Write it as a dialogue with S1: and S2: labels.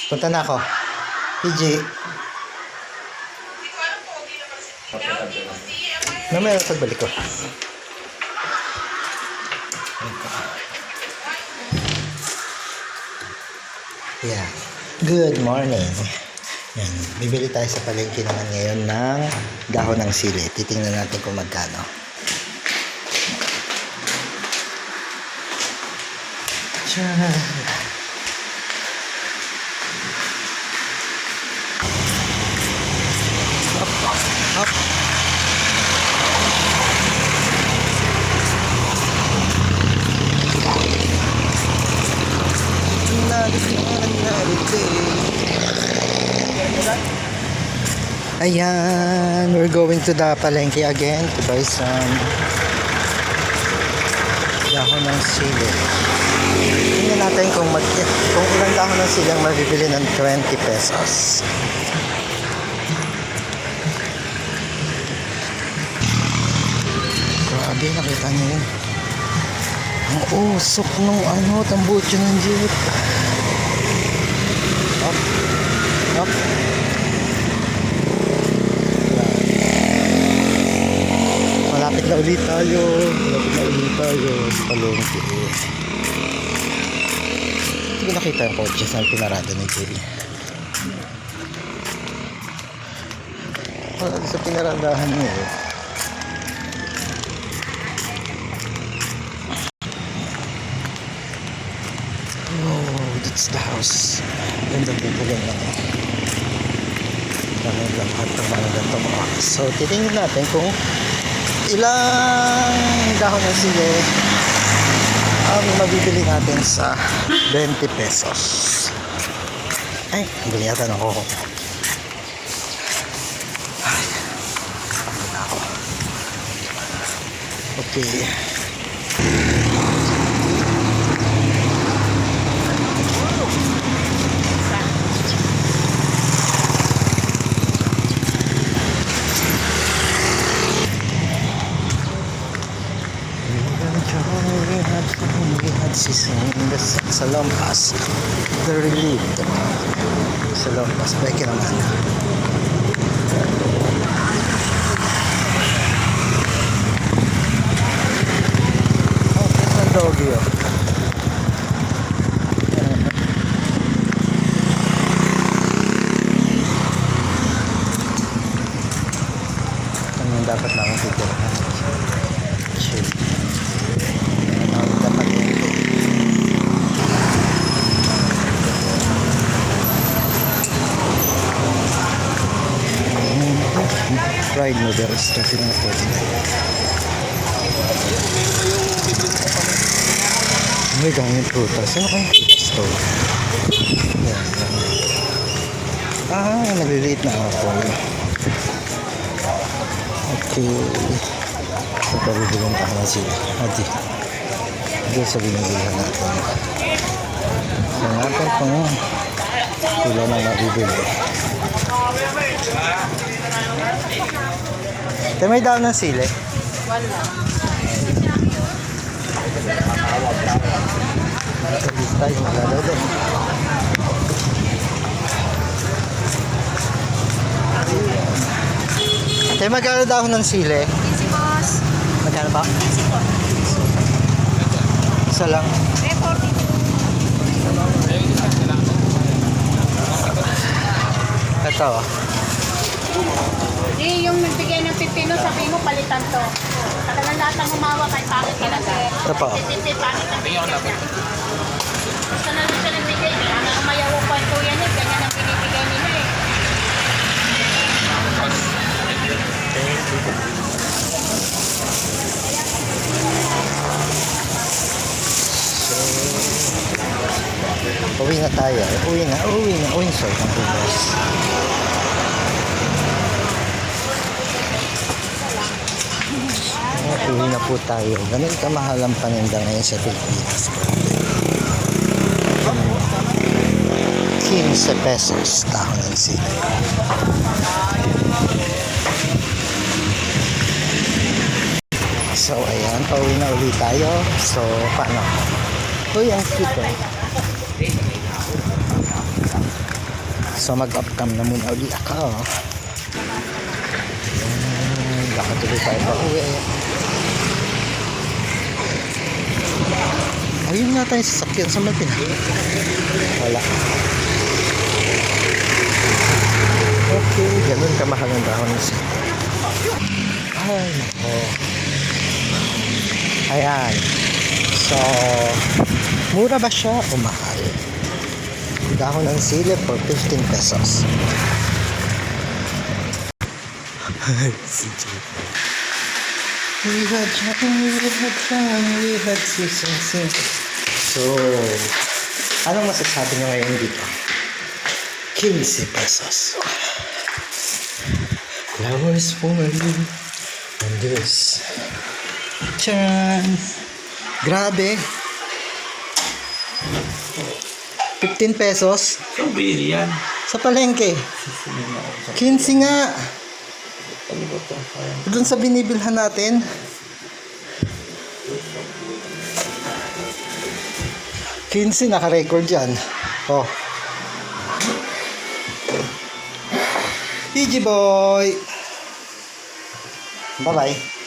S1: Punta na ako. PG. Mamaya pagbalik ko. Yeah. Good morning. Yan. Bibili tayo sa palengke naman ngayon ng dahon ng sili. Titingnan natin kung magkano. Tiyan. Up. Ayan, we're going to the palengke again to buy some dahon ng sili. Tingnan natin kung ilang dahon ng sili ang mabibili ng 20 pesos. Grabe, nakita niyo yun. Ang usok nung tambucho ng jeep. Up. Up. Malapit na ulit tayo sa palengke. Hindi ko nakita yung kotse sa pinarada ni Jerry. Wala sa pinaradahan niya eh. Oh, that's the house. Ganda bubugan lang. Dami lang lahat ng mga ganito mga. So, titingnan natin kung ilang dahon ng sili ang mabibili natin sa 20 pesos. Ay, bili yata ng koko. Ay, na ako. Okay. Sa lampas the relieved sa lampas peke naman ang doggy ano dapat namin titirahan chill fried noodles 39.49. May daming prutas. Ano kayong fruit store? Yan. Maliliit na apple. Okay. So, pabibilang tayo na sila. Adi. Doon sa binibilihan natin. So, natin kung ilan ang mabibili. Ito may daw ng sili?
S2: Wala.
S1: Ito tayo, magalaw din. Ito magkano daw ng sili?
S2: 15 boss.
S1: Magkano pa?
S2: 15 po.
S1: Isa lang.
S2: 40.
S1: Ito
S2: Yung nagbigay ng 15, sabi mo palitan to. Talagang lahat ng humawa kay pangit talaga.
S1: Ito pa.
S2: 15, pangit ang bigyan niya. Gusto na siya nagbigay. Kaya nga umayaw pa ito yan eh. Ganyan ang binibigay nila eh.
S1: Uwi na tayo. Uwi na. Sorry, ng bukas. Uwi na po tayo. Ganun kamahal ang paninda ngayon sa Pilipinas. 15 pesos dahon ng sili. So, ayan. Pauwi na ulit tayo. So, paano? Uy, ang cute eh. So mag-upcam na muna ulit ako. Lakad tuloy tayo pa uwi. Ayun nga tayo sa sakyan sa Malpina. Wala. Okay, ganun kamahal ang dahon na siya. Ay, nako. Ayan. So, mura ba siya o mahal? Dahon ng sili for 15 pesos. Si Jay. We had sing. So, anong masasabi nyo ngayon dito? 15 pesos. Flowers for you on this. Charan! Grabe! 15 pesos?
S3: Saan bili yan?
S1: Sa palengke. 15 nga. Doon sa binibilhan natin. Kinsi, naka-record yan. Oh. PG boy. Bye-bye.